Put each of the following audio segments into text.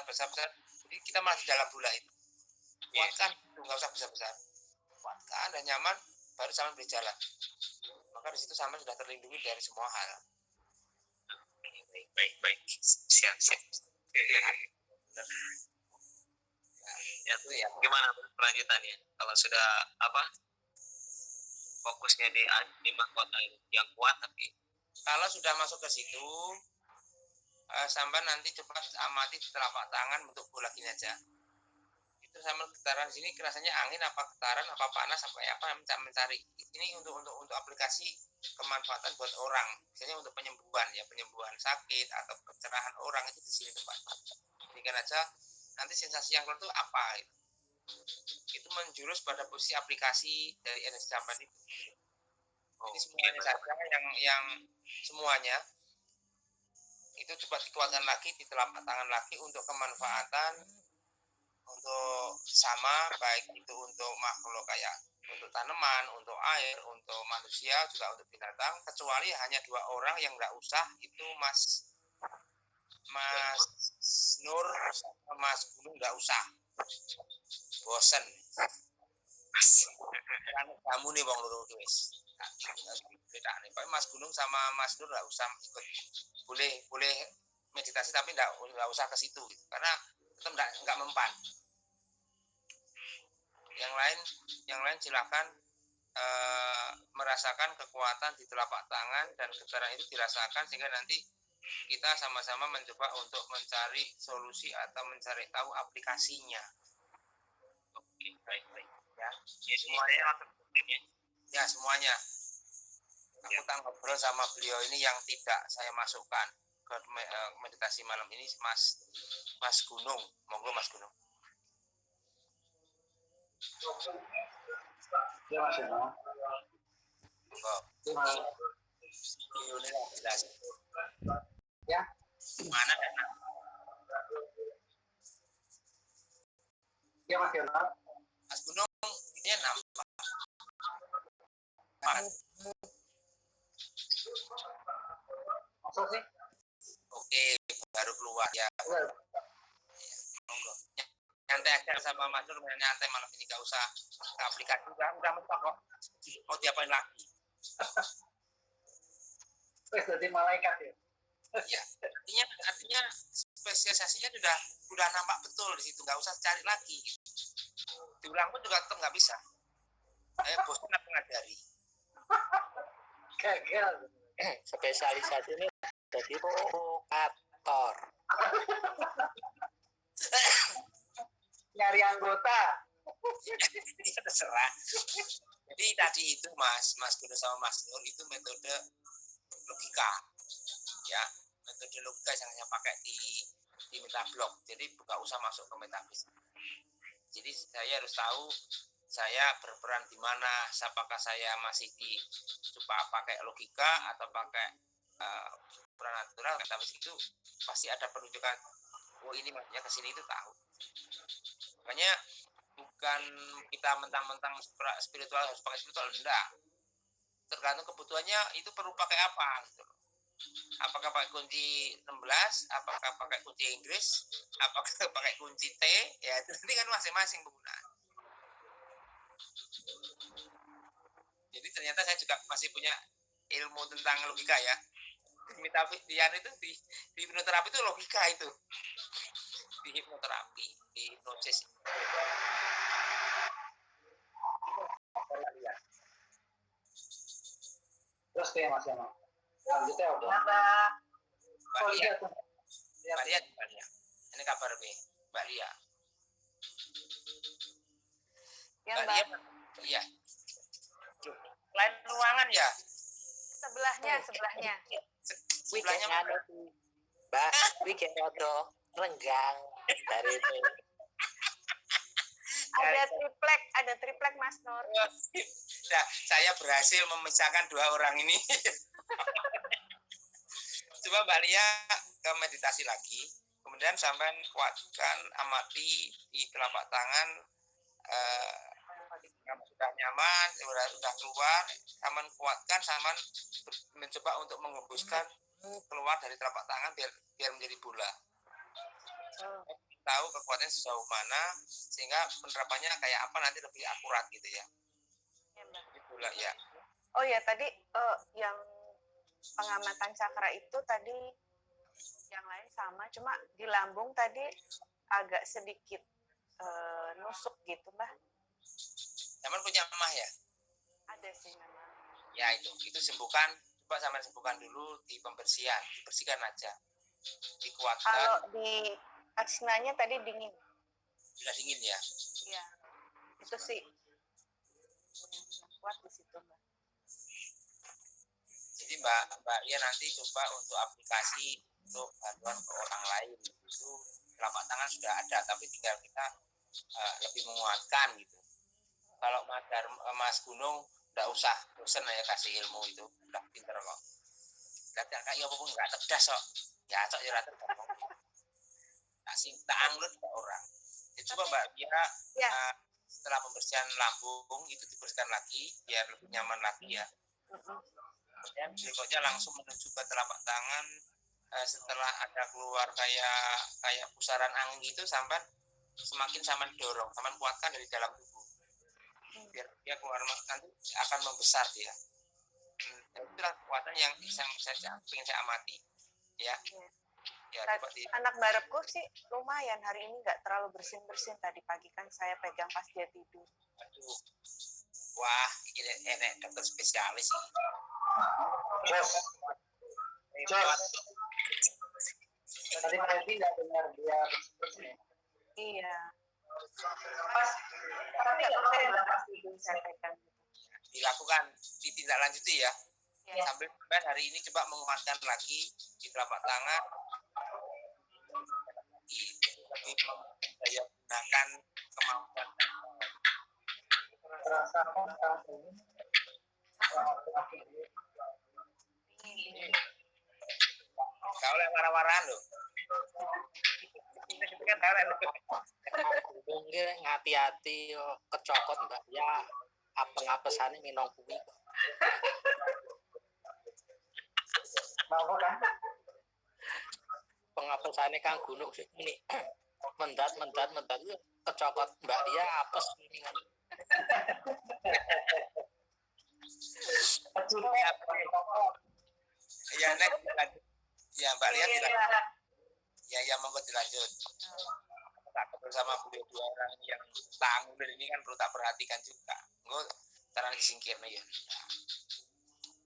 besar. Jadi kita masih dalam bola itu. Kuatkan, itu nggak usah besar-besar. Kuatkan dan nyaman, baru Saman berjalan. Maka di situ Saman sudah terlindungi dari semua hal. Baik. Siap. Ya tuh ya. Gimana kelanjutannya? Kalau sudah fokusnya di mahkota yang kuat, tapi kalau sudah masuk ke situ, sampai nanti coba amati di telapak tangan bentuk bola gini aja. Itu sama getaran sini rasanya angin apa getaran apa panas apa mencari. Ini untuk aplikasi kemanfaatan buat orang. Misalnya untuk penyembuhan sakit atau pencerahan orang itu di sini tempatnya. Bikin aja nanti sensasi yang keluar itu apa gitu. Itu menjurus pada posisi aplikasi dari energi Saman itu. Jadi semuanya saja yang semuanya itu coba dikuatkan lagi di telapak tangan lagi untuk kemanfaatan untuk sama, baik itu untuk makhluk kayak untuk tanaman, untuk air, untuk manusia, juga untuk binatang, kecuali hanya 2 orang yang nggak usah, itu Mas Nur sama Mas Gunung nggak usah, bosen kan kamu nih bang loro wis beda nih. Mas Gunung sama Mas Nur nggak usah ikut, boleh meditasi tapi nggak usah ke situ gitu. Karena tetap nggak mempan. Yang lain silakan merasakan kekuatan di telapak tangan dan getaran itu dirasakan sehingga nanti kita sama-sama mencoba untuk mencari solusi atau mencari tahu aplikasinya. Oke, baik. Ya, semuanya. Ya, semuanya. Aku ngobrol sama beliau ini yang tidak saya masukkan ke meditasi malam ini, Mas Gunung. Monggo Mas Gunung. Ya Mas Eno. Ya. Mana Dana? Ya Mas Eno. Mas Gunung ini nampak. Masuk sih. Oke, baru keluar ya. Monggo. Nyantai aja sama Mas Nur, nyantai malam ini, gak usah ke aplikasi, udah mentok kok. Mau diapain lagi? Jadi malaikat ya. Ya, artinya spesialisasinya sudah nampak betul di situ, nggak usah cari lagi. Gitu. Diulang pun juga tetap nggak bisa. Saya bosan mengajari. Gagal. Spesialisasi ini jadi provokator. Nyari anggota. Ya terserah. Jadi tadi itu Mas Gunung sama Mas Nur itu metode logika. Ya, metode logika yang hanya pakai di metablok. Jadi nggak usah masuk ke metafisik. Jadi saya harus tahu saya berperan di mana, apakah saya masih coba pakai logika atau pakai supranatural. Metafisik itu pasti ada penunjukan, oh ini maksudnya ke sini, itu tahu. Makanya bukan kita mentang-mentang spiritual harus pakai spiritual, enggak. Tergantung kebutuhannya itu perlu pakai apa gitu. Apakah pakai kunci 16, apakah pakai kunci Inggris, apakah pakai kunci T, ya itu nanti kan masing-masing penggunaan. Jadi ternyata saya juga masih punya ilmu tentang logika ya. Di metafisian itu di hipnoterapi itu logika itu. Di hipnoterapi, di hipnosis. Terus kayak Mas Eno. Lanjutnya udah. Mbak Lia. Ini kabar B, Mbak Lia. Ya, Mbak Lia. Lain ruangan ya? Sebelahnya. Sebelahnya mana? Mbak, bikin foto renggang dari itu. Ada triplek Mas Nur. Nah, saya berhasil memisahkan 2 orang ini. Coba Mbak Lia ke meditasi lagi, kemudian sampai kuatkan, amati di telapak tangan, sudah nyaman, sudah keluar, Saman kuatkan, Saman mencoba untuk menghembuskan keluar dari telapak tangan biar menjadi bola. tahu kekuatannya sejauh mana sehingga penerapannya kayak apa nanti lebih akurat gitu ya. Ya, Mbak. Itulah ya. Oh ya, tadi yang pengamatan cakra itu tadi yang lain sama, cuma di lambung tadi agak sedikit nusuk gitu, Mbak. Zaman punya emah ya? Ada sih memang. Ya itu sembuhkan, coba sama sembuhkan dulu di pembersihan, dibersihkan aja, dikuatkan. Kalau di asinanya tadi dingin. Sudah dingin ya? Iya, itu sih kuat di situ, Mbak. Jadi Mbak Lia nanti coba untuk aplikasi untuk bantuan ke orang lain itu telapak tangan sudah ada, tapi tinggal kita lebih menguatkan gitu. Kalau Mas Gunung nggak usah bosan ya kasih ilmu itu, udah pinter kok. Lihat kayak apa pun nggak cerdas kok. Ya cok ya rata tak anglut ke orang. Jadi coba Mbak Lia Ya. Setelah pembersihan lambung itu dibersihkan lagi biar lebih nyaman lagi ya. Kemudian berikutnya langsung menuju ke telapak tangan. Setelah ada keluar kayak pusaran angin gitu, sampai semakin sama dorong, sama kuatkan dari dalam tubuh biar dia keluar, nanti akan membesar dia. Itulah kekuatan yang ingin saya amati ya. Ya, anak barepku sih lumayan hari ini, nggak terlalu bersin tadi pagi kan saya pegang pas dia tidur. Aduh, wah ini enak dokter spesialis. Jos. Tadi Pak Edi nggak dengar dia bersin. Iya. Pas, Tapi nggak saya pas tidur saya pegang. Dilakukan ditindaklanjuti ya. Ya. Sambil hari ini coba menguatkan lagi di telapak tangan, lebih daya gunakan kemampuan. Rasakan sekarang ini. Kau oleh marah-marahan loh. Itu kan kau Mungkin hati-hati kecokot Mbak ya, apesane minong kuwi. Mau kan? Pengapesane Kang Gunung sih ini mendat kecokot Mbak dia apes ini kan. Ya nek ya Mbak Lia dilanjut. Ya monggo dilanjut. Tak bersama beliau dua orang yang tangguh ini kan perlu tak perhatikan juga. Monggo cara disingkirnya ya.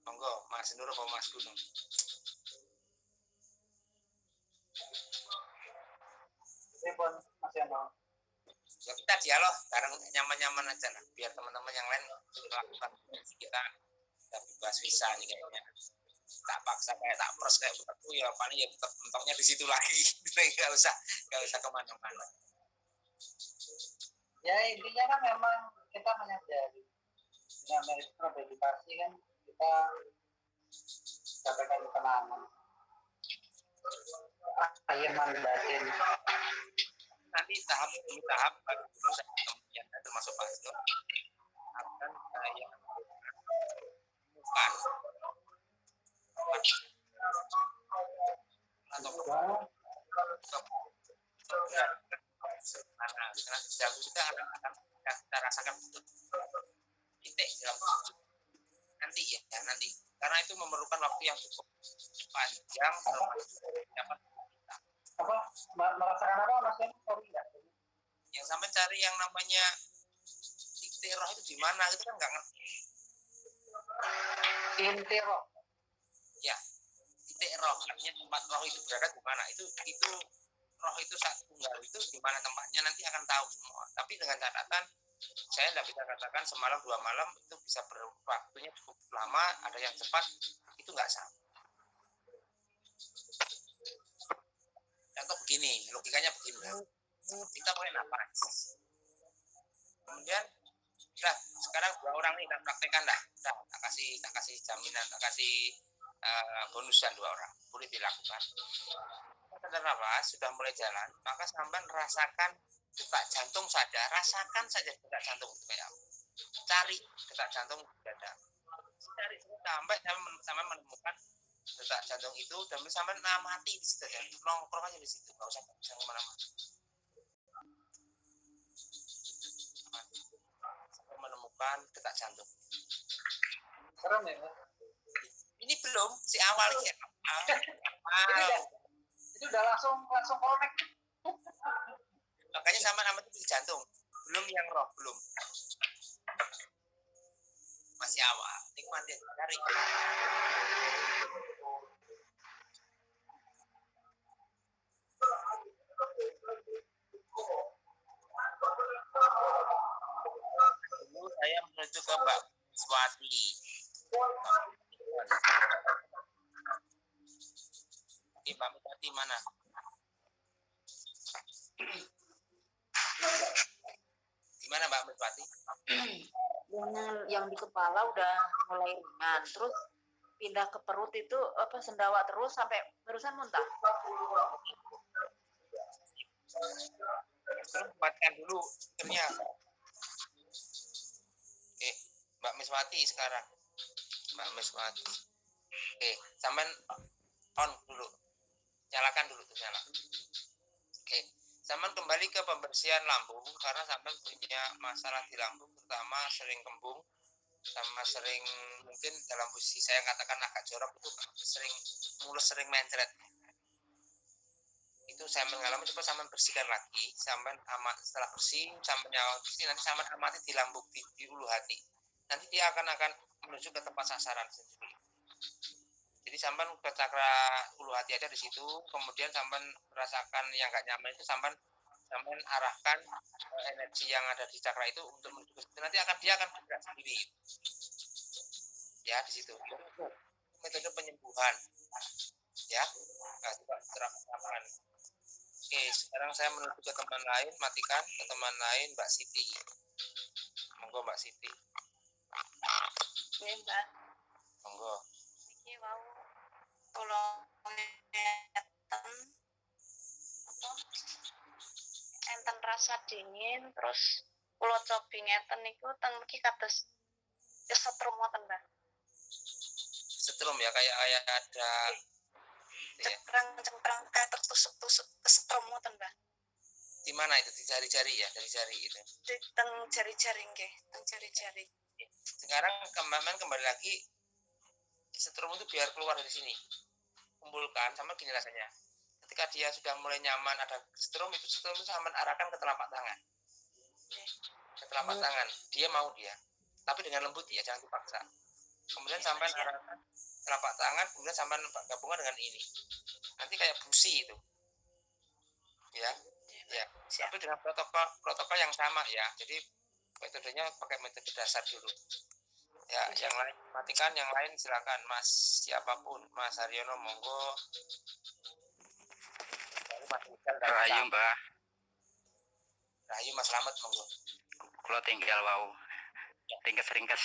Monggo Mas Nur atau Mas Gunung. Telepon Mas Yano. Ya kita dialog bareng nyaman-nyaman aja lah, biar teman-teman yang lain melakukan kita bebas visa nih kayaknya. Tak paksa kayak tak pros kayak begitu ya, paling ya tetap mentoknya di situ lagi. Nggak usah kemana-mana. Ya intinya kan memang kita menyadari dengan meditasi kan kita dapatkan ketenangan. Ayaman batin. Nanti tahap demi tahap baru dulu saya kemudian termasuk Pak Sto akan saya bukan atau karena dalam kita akan kita rasakan betul titik dalam nanti ya nanti karena itu memerlukan waktu yang cukup panjang dapat apa merasakan apa Mas Yano? Sorry nggak? Yang sampai cari yang namanya titik roh itu di mana itu kan nggak ngerti. Inti roh. Ya, titik roh artinya tempat roh itu berada di mana, itu roh itu satu tunggal itu di mana tempatnya nanti akan tahu semua. Tapi dengan catatan saya tidak bisa katakan semalam 2 malam itu bisa waktunya cukup lama, ada yang cepat, itu nggak sama. Contoh begini, logikanya begini ya. Kita pakai napas. Kemudian sekarang 2 orang nih kita praktekkan dah. Tak kasih jaminan, tak kasih bonusan 2 orang. Boleh dilakukan. Kita nafas sudah mulai jalan, maka sampai rasakan detak jantung saja, rasakan saja detak jantung itu kayak apa. Cari detak jantung di dada. Cari sampai menemukan detak jantung itu dan sampai mati di situ aja, nongkrong aja di situ, nggak usah kemana-mana. Sampai menemukan detak jantung. Serem ya, Mas? Ini belum si awalnya. Itu udah langsung connect. Makanya sama itu jantung, belum yang roh, belum. Masih awal, nikmatin, cari. Dulu saya menuju ke Mbak Swati. Mbak Swati mana? Gimana Mbak Swati? Yang di kepala udah mulai ringan, terus pindah ke perut itu sendawa terus sampai barusan muntah. Terus buatkan dulu ternyata. Oke, Mbak Miswati sekarang. Mbak Miswati. Oke, sampean on dulu. Nyalakan dulu tuh nyala. Oke, sampean kembali ke pembersihan lambung karena sampean punya masalah di lambung, terutama sering kembung sama sering mungkin dalam posisi saya katakan agak jorok itu sering mulus, sering mencret. Itu saya mengalami, coba sampean bersihkan lagi, sampean amat setelah bersih, sampean nyala bersih, nanti sampean amati di lambung di ulu hati. Nanti dia akan menuju ke tempat sasaran sendiri. Jadi sampean ke cakra ulu hati aja di situ, kemudian sampean merasakan yang gak nyaman itu sampean arahkan energi yang ada di cakra itu untuk menuju ke situ. Nanti dia akan bergerak sendiri. Ya di situ. Metode penyembuhan. Ya. Nah, coba terapkan. Oke, sekarang saya menuju ke teman lain, matikan ke teman lain, Mbak Siti. Monggo Mbak Siti. Ini Mbak. Monggo. Ini mau tolong enten rasa dingin terus kula cobi ngeten niku teng mriki kados setrum ngoten Mbak. Setrum ya, kayak ada cemprang kayak tertusuk-tusuk setrum ngoten Mbak. Di mana itu? Di jari-jari ya, dari jari itu. Di teng jari-jari nggih, teng jari-jari. Sekarang kembali lagi, setrum itu biar keluar dari sini. Kumpulkan sama gini rasanya. Ketika dia sudah mulai nyaman ada setrum itu sampai arahkan ke telapak tangan. Ke telapak tangan, dia mau dia. Tapi dengan lembut ya, jangan dipaksa. Kemudian sampai arahkan telapak tangan, kemudian sampai gabungan dengan ini. Nanti kayak busi itu. Ya. Ya. Tapi dengan protokol yang sama ya. Jadi metodenya pakai metode dasar dulu. Ya, yang lain matikan, yang lain silakan Mas siapapun, Mas Haryono monggo. Rahayu Mbah. Rahayu Mas Slamet monggo. Kula tinggal wau. Ringkes-ringkes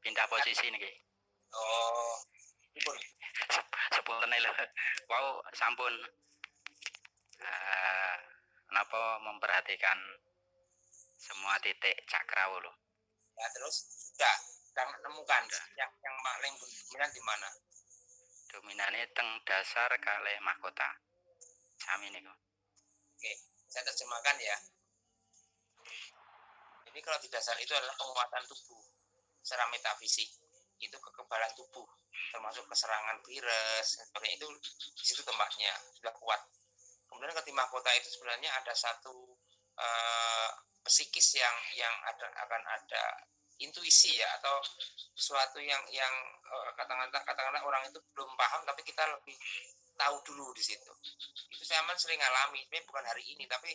pindah posisi niki. Oh. Pun. Sepunten lho. Wau sampun kenapa memperhatikan semua titik cakra lho. Ya terus sudah menemukan yang paling dominan di mana? Dominannya teng dasar kalih mahkota. Sami niku. Oke, saya terjemahkan ya. Jadi kalau di dasar itu adalah penguatan tubuh secara metafisik, itu kekebalan tubuh, termasuk keserangan virus, sebagainya itu di situ tempatnya sudah kuat. Kemudian di mahkota itu sebenarnya ada satu psikis yang akan ada intuisi ya, atau sesuatu yang katakanlah orang itu belum paham tapi kita lebih tahu dulu di situ. Itu saya sering alami, sebenarnya bukan hari ini tapi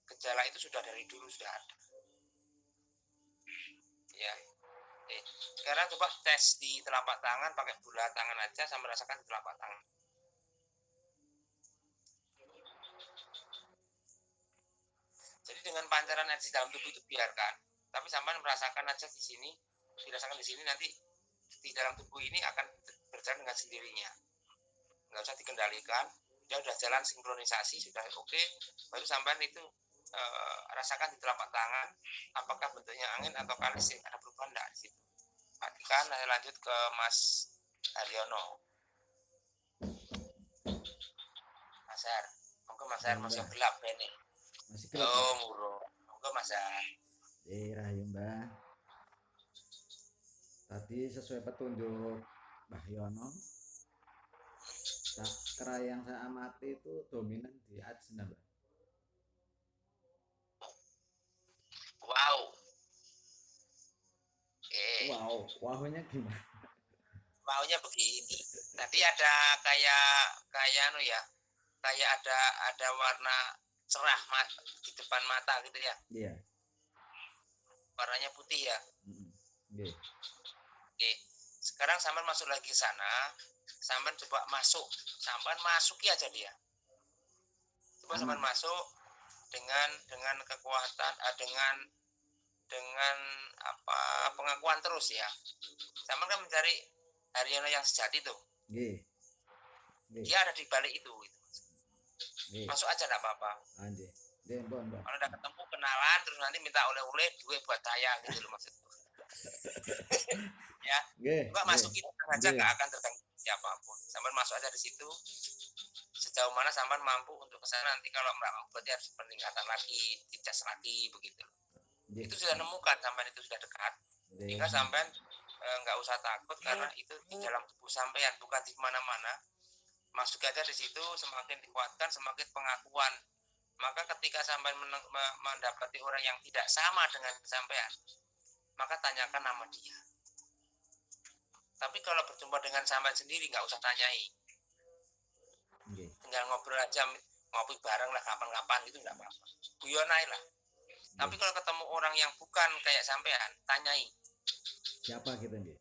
gejala itu sudah dari dulu sudah ada. Ya. Oke. Sekarang coba tes di telapak tangan pakai bola tangan aja sampai rasakan di telapak tangan. Jadi dengan pancaran energi dalam tubuh itu biarkan, tapi sampai merasakan aja di sini, dirasakan di sini, nanti di dalam tubuh ini akan berjalan dengan sendirinya. Nggak usah dikendalikan, dia sudah jalan sinkronisasi, sudah oke, baru sampai itu rasakan di telapak tangan, apakah bentuknya angin atau kalis, ada perubahan enggak di situ. Matikan, lanjut ke Mas Haryono. Masar. Monggo Masar Ya, masih Mbah. gelap bene. Masih gelap. Oh, murung. Monggo Masar. Rahayu Mbah. Tadi sesuai petunjuk Mbah Yono, cakra yang saya amati itu dominan di Ajna, Mbah. Wow. Oke. Wow, wownya gimana? Maunya begini. Tadi ada kayak anu ya. Kayak ada warna cerah di depan mata gitu ya. Iya. Warnanya putih ya. Nggih. Oke. Sekarang sampean masuk lagi ke sana. Sampean coba masuk. Sampean masuki aja dia. Coba sampean masuk dengan kekuatan dengan apa pengakuan terus ya. Sampean kan mencari Haryono yang sejati tuh. Nggih. Dia ada di balik itu. Nggih. Masuk aja enggak apa-apa. Nggih. Nggih, Mbah. Kalau udah ketemu kenalan terus nanti minta oleh-oleh duit buat saya gitu loh maksudku. Ya. Nggih. Coba masukin aja nggak akan terganggu siapapun. Sampai masuk aja di situ. Sejauh mana sampai mampu untuk ke sana nanti kalau nggak mampu berarti harus peningkatan lagi, dicas lagi begitu. Itu sudah nemukan sampai itu sudah dekat. Sehingga sampai nggak usah takut karena itu di dalam tubuh sampean bukan di mana-mana. Masuk aja di situ semakin dikuatkan semakin pengakuan. Maka ketika sampai mendapati orang yang tidak sama dengan sampean, maka tanyakan nama dia. Tapi kalau berjumpa dengan sampean sendiri nggak usah tanyai. Tinggal ngobrol aja, ngopi bareng lah kapan-kapan gitu nggak apa-apa. Guyonai lah. Tapi kalau ketemu orang yang bukan kayak sampean, tanyai. Siapa kita nih?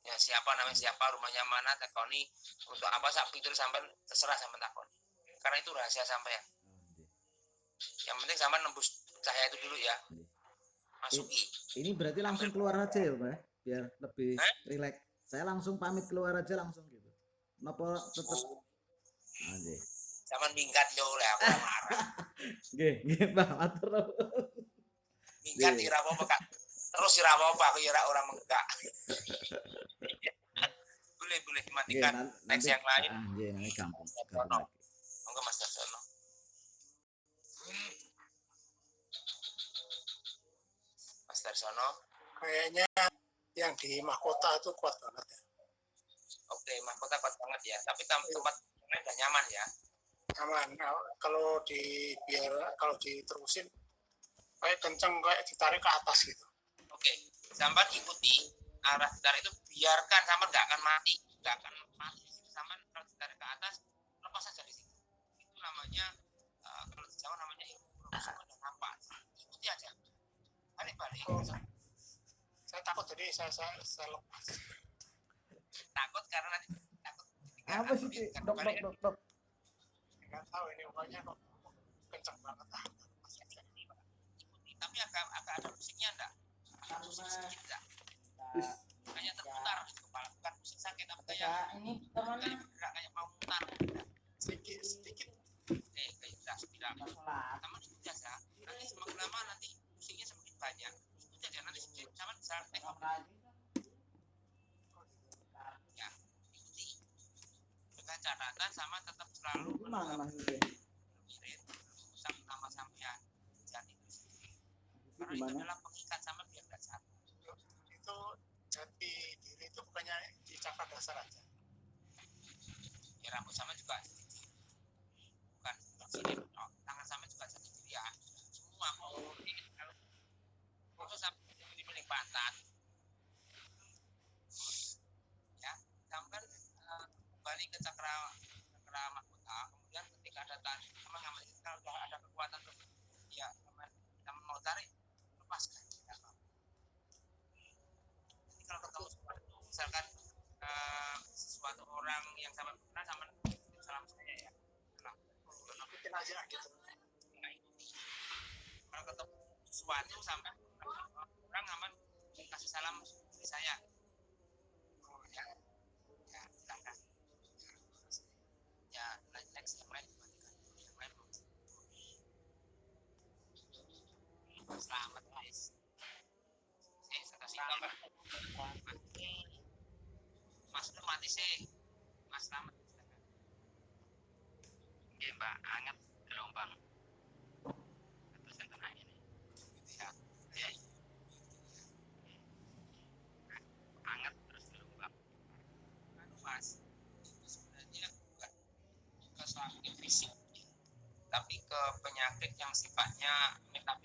Ya siapa namanya siapa, rumahnya mana, takoni untuk apa sak pitur sampean terserah sampean takoni. Karena itu rahasia sampean. Yang penting sampean nembus cahaya itu dulu ya. Masuki. Ini berarti langsung keluar aja ya, Mbak? Biar lebih rileks. Saya langsung pamit keluar aja langsung gitu. Napa tetep anjir. Sampean minggat yo lah aku marah. Nggih, Mbak, matur. Minggat ora apa-apa, Kak. Terus ora apa-apa, aku ya ora menggak. Boleh dimatikan. Next yang lain. Nggih, nanti gampang. Monggo Mas Darsono. Mas Darsono. Kayaknya yang di mahkota itu kuat banget ya. Oke, mahkota kuat banget ya. Tapi tempat lain udah nyaman ya. Aman. Kalau diterusin kayak kenceng kayak ditarik ke atas gitu. Oke, sampai ikuti arah ditarik itu biarkan sampai nggak akan mati. Sampai kalau ditarik ke atas lepas saja di situ. Itu namanya kalau di Jawa namanya dan nampak. Ikuti aja. Balik. Saya takut jadi saya lepas. Takut karena nanti takut. Apa sih, Dok? Nggak tahu ini pokoknya kok kenceng banget. Ikuti, tapi agak ada musiknya enggak? Ada musik sedikit enggak? Kayak terputar di kepala, bukan musik sakit tapi kayak ini temannya bergerak kayak mau mutar. Sedikit. Kayak tidak. Sama ikuti aja. Nanti semakin lama nanti musiknya semakin banyak. Ikuti aja nanti sama bisa tengok. Ya, ikuti. Dengan catatan sama tetap selalu sama sampean. Jadi karena itu adalah pengikat sama biar nggak satu. Itu jati diri itu bukannya di cakra dasar aja. Ya rambut sama juga bukan sini, tangan sama juga jati diri ya. Semua mau itu sampai di milik pantat. Ya, sampai kembali ke cakra mahkota. Kemudian ketika ada tarik, sama ngambil kalau sudah ada kekuatan ya sama mau tarik lepaskan. Jadi kalau ketemu misalkan sesuatu orang yang sama pernah sama salam saya ya. Mungkin aja gitu. Kalau ketemu sesuatu sampai orang aman kasih salam dari saya. Ya, silakan. Ya, next yang lain selamat guys. Saya kasih kabar. Mas udah mati sih. Mas selamat. Mbak anget gelombang. Terus yang tenang ini. Ya. Ya. Anget terus gelombang. Mas, itu sebenarnya bukan ke sakit fisik, tapi ke penyakit yang sifatnya metafisik.